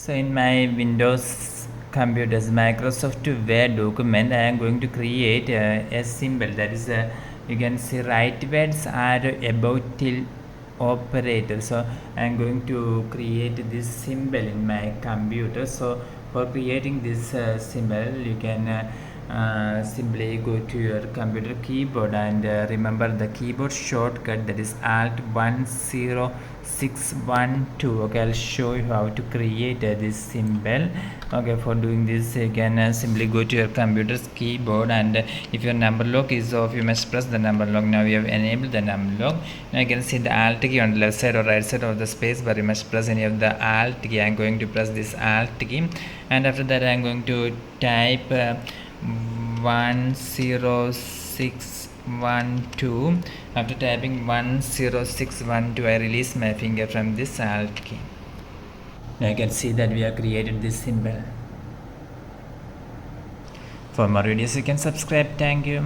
So in my Windows computers Microsoft Word document, I am going to create a symbol, that is you can see Rightwards Arrow about Tilde Operator. So I am going to create this symbol in my computer. So for creating this symbol, you can simply go to your computer keyboard and remember the keyboard shortcut, that is Alt 10612. Okay, I'll show you how to create this symbol. Okay, for doing this you can simply go to your computer's keyboard, and if your number lock is off, you must press the number lock. Now we have enabled the number lock. Now you can see the Alt key on the left side or right side of the space bar. You must press any of the Alt key. I'm going to press this Alt key, and after that I'm going to type 10612. After typing 10612, I release my finger from this Alt key. Now you can see that we have created this symbol. For more videos you can subscribe. Thank you.